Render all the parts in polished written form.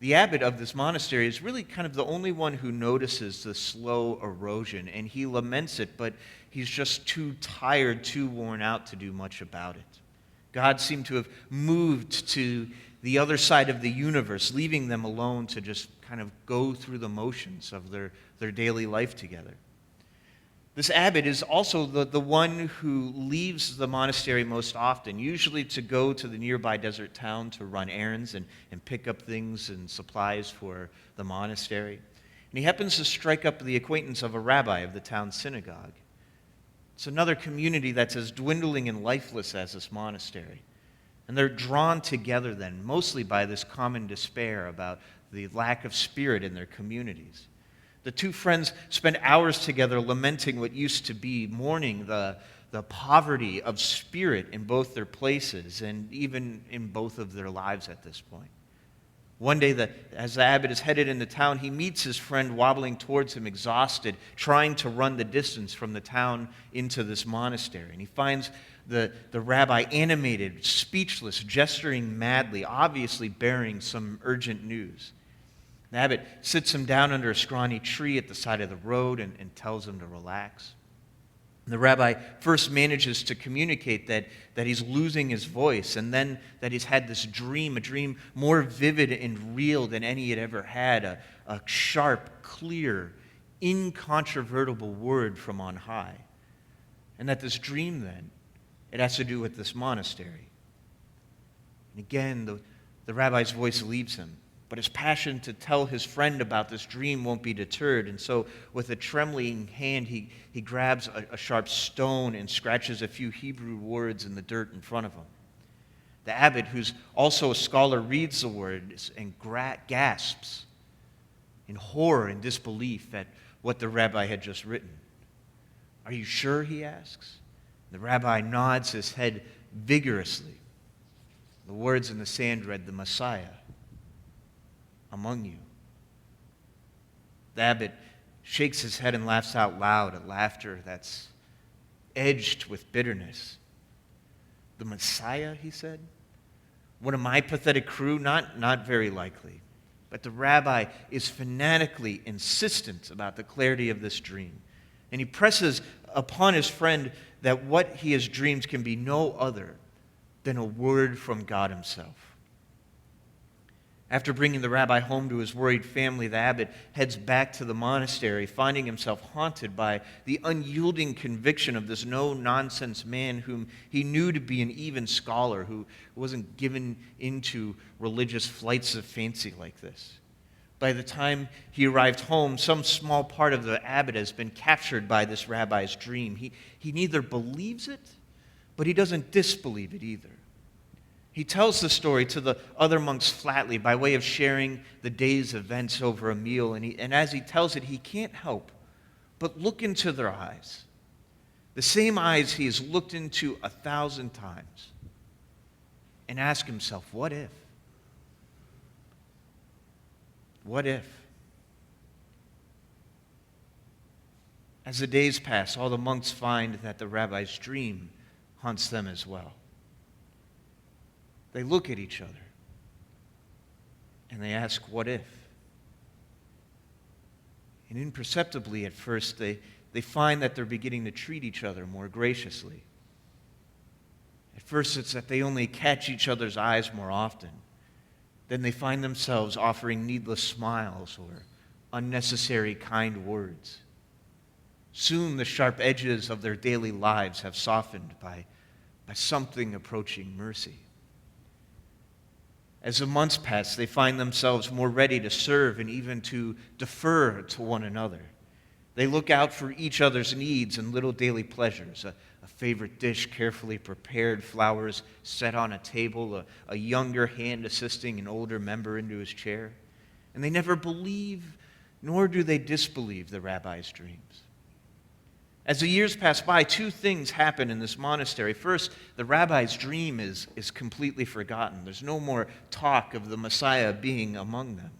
The abbot of this monastery is really kind of the only one who notices the slow erosion, and he laments it, but he's just too tired, too worn out to do much about it. God seemed to have moved to the other side of the universe, leaving them alone to just kind of go through the motions of their daily life together. This abbot is also the one who leaves the monastery most often, usually to go to the nearby desert town to run errands and pick up things and supplies for the monastery. And he happens to strike up the acquaintance of a rabbi of the town synagogue. It's another community that's as dwindling and lifeless as this monastery. And they're drawn together then, mostly by this common despair about the lack of spirit in their communities. The two friends spend hours together lamenting what used to be, mourning the poverty of spirit in both their places and even in both of their lives at this point. One day, as the abbot is headed into town, he meets his friend wobbling towards him, exhausted, trying to run the distance from the town into this monastery. And he finds the rabbi animated, speechless, gesturing madly, obviously bearing some urgent news. The abbot sits him down under a scrawny tree at the side of the road and tells him to relax. The rabbi first manages to communicate that he's losing his voice, and then that he's had this dream, a dream more vivid and real than any he'd ever had, a sharp, clear, incontrovertible word from on high. And that this dream then, it has to do with this monastery. And again, the rabbi's voice leaves him. But his passion to tell his friend about this dream won't be deterred. And so with a trembling hand, he grabs a sharp stone and scratches a few Hebrew words in the dirt in front of him. The abbot, who's also a scholar, reads the words and gasps in horror and disbelief at what the rabbi had just written. "Are you sure?" he asks. The rabbi nods his head vigorously. The words in the sand read, "The Messiah among you." The abbot shakes his head and laughs out loud, a laughter that's edged with bitterness. "The Messiah," he said. "One of my pathetic crew? Not very likely." But the rabbi is fanatically insistent about the clarity of this dream. And he presses upon his friend that what he has dreamed can be no other than a word from God himself. After bringing the rabbi home to his worried family, the abbot heads back to the monastery, finding himself haunted by the unyielding conviction of this no-nonsense man whom he knew to be an even scholar, who wasn't given into religious flights of fancy like this. By the time he arrived home, some small part of the abbot has been captured by this rabbi's dream. He neither believes it, but he doesn't disbelieve it either. He tells the story to the other monks flatly by way of sharing the day's events over a meal. And as he tells it, he can't help but look into their eyes. The same eyes he has looked into 1,000 times. And ask himself, what if? What if? As the days pass, all the monks find that the rabbi's dream haunts them as well. They look at each other and they ask, what if? And imperceptibly at first, they find that they're beginning to treat each other more graciously. At first, it's that they only catch each other's eyes more often. Then they find themselves offering needless smiles or unnecessary kind words. Soon, the sharp edges of their daily lives have softened by something approaching mercy. As the months pass, they find themselves more ready to serve and even to defer to one another. They look out for each other's needs and little daily pleasures, a favorite dish carefully prepared, flowers set on a table, a younger hand assisting an older member into his chair. And they never believe, nor do they disbelieve the rabbi's dreams. As the years pass by, two things happen in this monastery. First, the rabbi's dream is completely forgotten. There's no more talk of the Messiah being among them.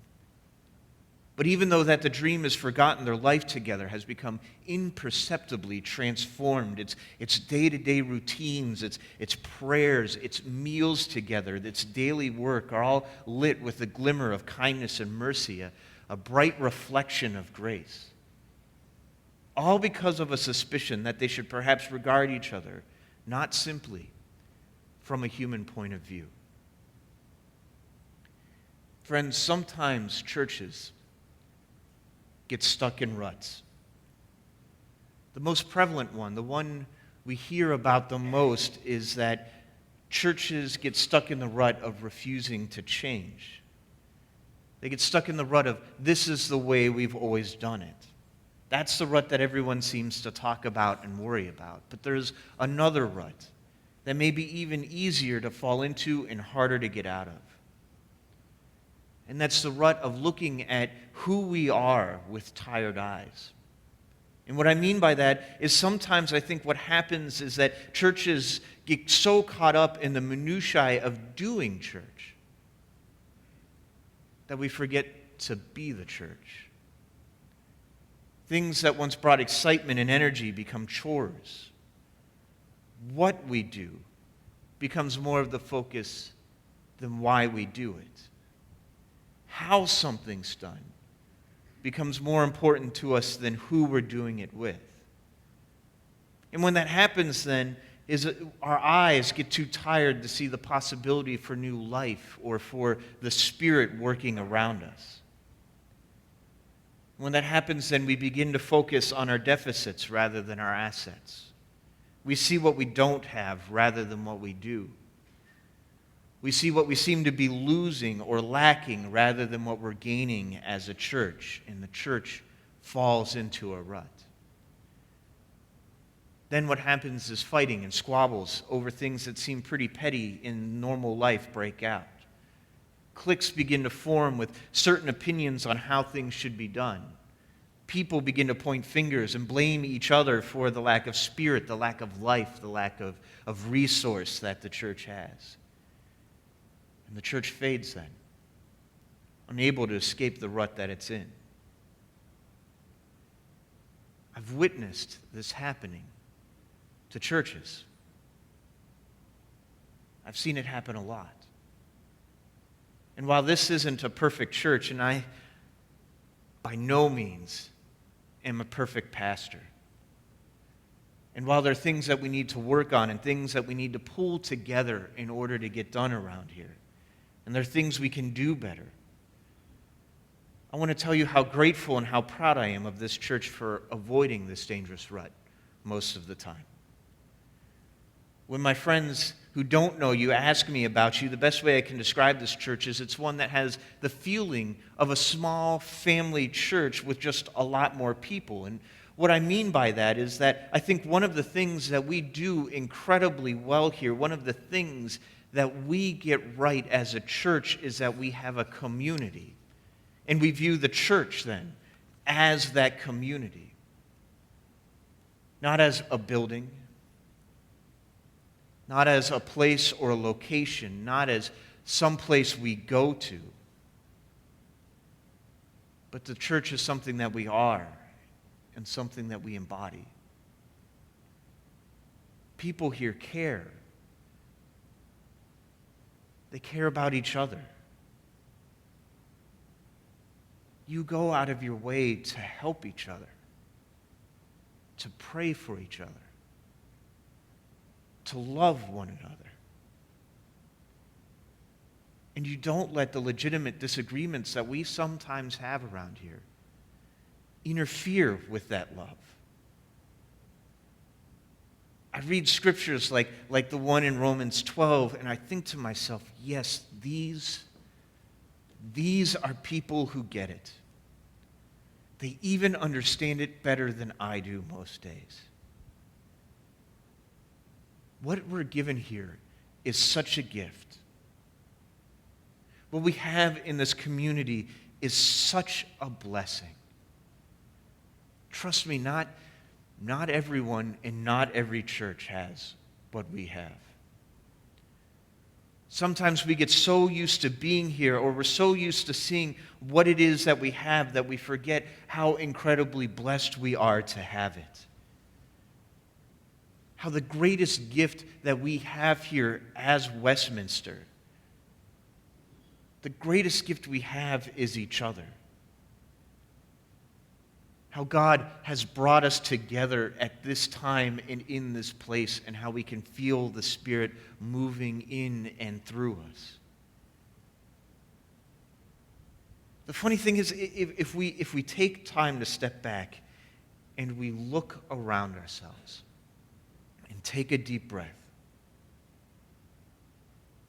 But even though that the dream is forgotten, their life together has become imperceptibly transformed. It's day-to-day routines, it's prayers, it's meals together, it's daily work are all lit with a glimmer of kindness and mercy, a bright reflection of grace. All because of a suspicion that they should perhaps regard each other not simply from a human point of view. Friends, sometimes churches get stuck in ruts. The most prevalent one, the one we hear about the most, is that churches get stuck in the rut of refusing to change. They get stuck in the rut of, this is the way we've always done it. That's the rut that everyone seems to talk about and worry about. But there's another rut that may be even easier to fall into and harder to get out of. And that's the rut of looking at who we are with tired eyes. And what I mean by that is sometimes I think what happens is that churches get so caught up in the minutiae of doing church that we forget to be the church. Things that once brought excitement and energy become chores. What we do becomes more of the focus than why we do it. How something's done becomes more important to us than who we're doing it with. And when that happens, then, is our eyes get too tired to see the possibility for new life or for the Spirit working around us. When that happens, then we begin to focus on our deficits rather than our assets. We see what we don't have rather than what we do. We see what we seem to be losing or lacking rather than what we're gaining as a church, and the church falls into a rut. Then what happens is fighting and squabbles over things that seem pretty petty in normal life break out. Cliques begin to form with certain opinions on how things should be done. People begin to point fingers and blame each other for the lack of spirit, the lack of life, the lack of resource that the church has. And the church fades then, unable to escape the rut that it's in. I've witnessed this happening to churches. I've seen it happen a lot. And while this isn't a perfect church, and I by no means am a perfect pastor, and while there are things that we need to work on and things that we need to pull together in order to get done around here, and there are things we can do better, I want to tell you how grateful and how proud I am of this church for avoiding this dangerous rut most of the time. When my friends who don't know you ask me about you, the best way I can describe this church is it's one that has the feeling of a small family church with just a lot more people. And what I mean by that is that I think one of the things that we do incredibly well here, one of the things that we get right as a church, is that we have a community. And we view the church then as that community. Not as a building, not as a place or a location, not as some place we go to. But the church is something that we are and something that we embody. People here care. They care about each other. You go out of your way to help each other, to pray for each other, to love one another. And you don't let the legitimate disagreements that we sometimes have around here interfere with that love. I read scriptures like the one in Romans 12, and I think to myself, yes, these are people who get it. They even understand it better than I do most days. What we're given here is such a gift. What we have in this community is such a blessing. Trust me, not everyone and not every church has what we have. Sometimes we get so used to being here, or we're so used to seeing what it is that we have, that we forget how incredibly blessed we are to have it. How the greatest gift that we have here as Westminster, the greatest gift we have is each other. How God has brought us together at this time and in this place, and how we can feel the Spirit moving in and through us. The funny thing is, if we take time to step back and we look around ourselves and take a deep breath,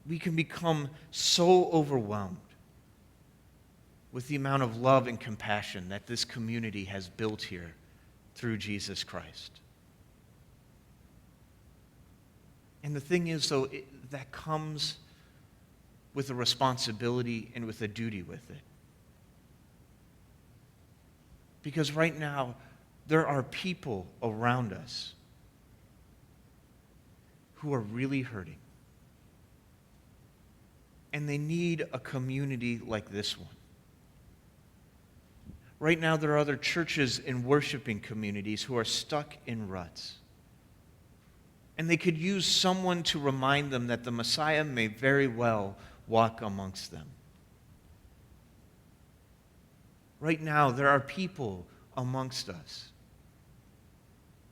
we can become so overwhelmed with the amount of love and compassion that this community has built here through Jesus Christ. And the thing is, though, that comes with a responsibility and with a duty with it. Because right now, there are people around us who are really hurting. And they need a community like this one. Right now, there are other churches and worshiping communities who are stuck in ruts. And they could use someone to remind them that the Messiah may very well walk amongst them. Right now, there are people amongst us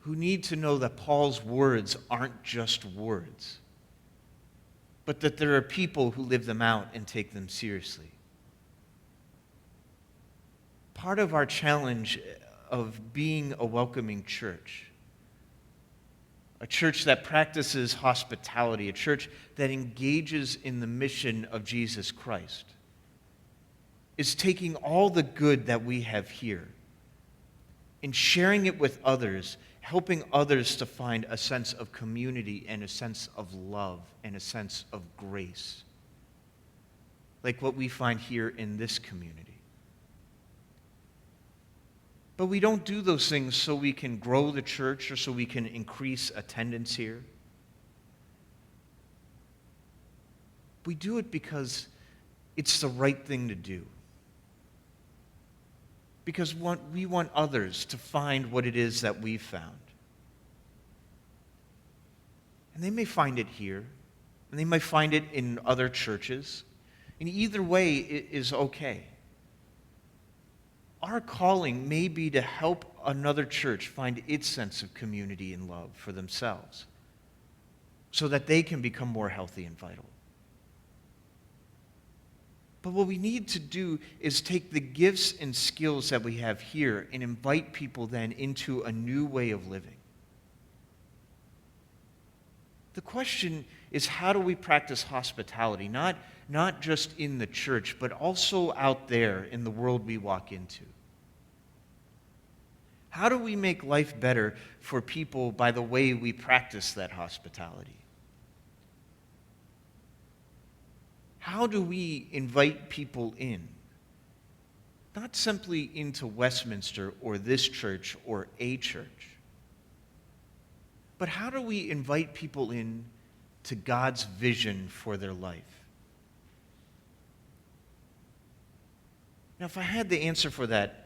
who need to know that Paul's words aren't just words, but that there are people who live them out and take them seriously. Part of our challenge of being a welcoming church, a church that practices hospitality, a church that engages in the mission of Jesus Christ, is taking all the good that we have here and sharing it with others, helping others to find a sense of community and a sense of love and a sense of grace, like what we find here in this community. But we don't do those things so we can grow the church or so we can increase attendance here. We do it because it's the right thing to do. Because we want others to find what it is that we've found. And they may find it here, and they might find it in other churches. And either way, it is okay. Our calling may be to help another church find its sense of community and love for themselves, so that they can become more healthy and vital. But what we need to do is take the gifts and skills that we have here and invite people then into a new way of living. The question is, how do we practice hospitality? Not just in the church, but also out there in the world we walk into. How do we make life better for people by the way we practice that hospitality? How do we invite people in? Not simply into Westminster or this church or a church, but how do we invite people in to God's vision for their life? Now, if I had the answer for that,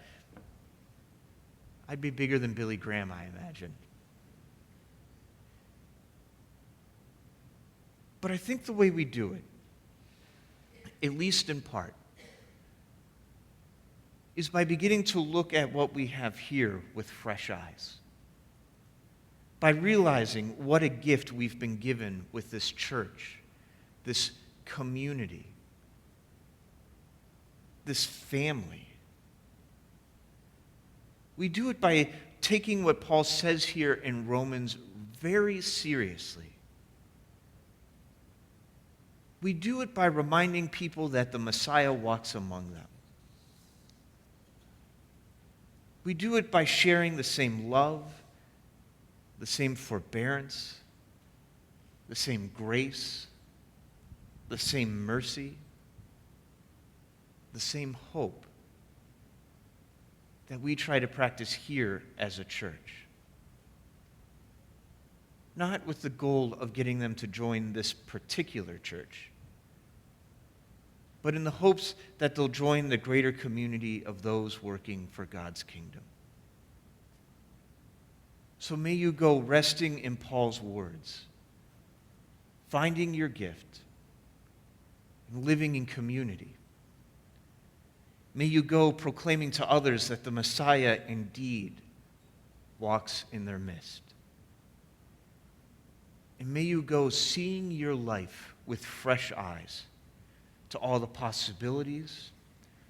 I'd be bigger than Billy Graham, I imagine. But I think the way we do it, at least in part, is by beginning to look at what we have here with fresh eyes. By realizing what a gift we've been given with this church, this community, this family. We do it by taking what Paul says here in Romans very seriously. We do it by reminding people that the Messiah walks among them. We do it by sharing the same love, the same forbearance, the same grace, the same mercy, the same hope that we try to practice here as a church. Not with the goal of getting them to join this particular church, but in the hopes that they'll join the greater community of those working for God's kingdom. So may you go resting in Paul's words, finding your gift, and living in community. May you go proclaiming to others that the Messiah indeed walks in their midst. And may you go seeing your life with fresh eyes to all the possibilities,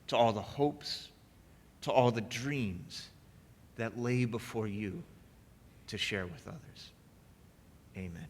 to all the hopes, to all the dreams that lay before you to share with others. Amen.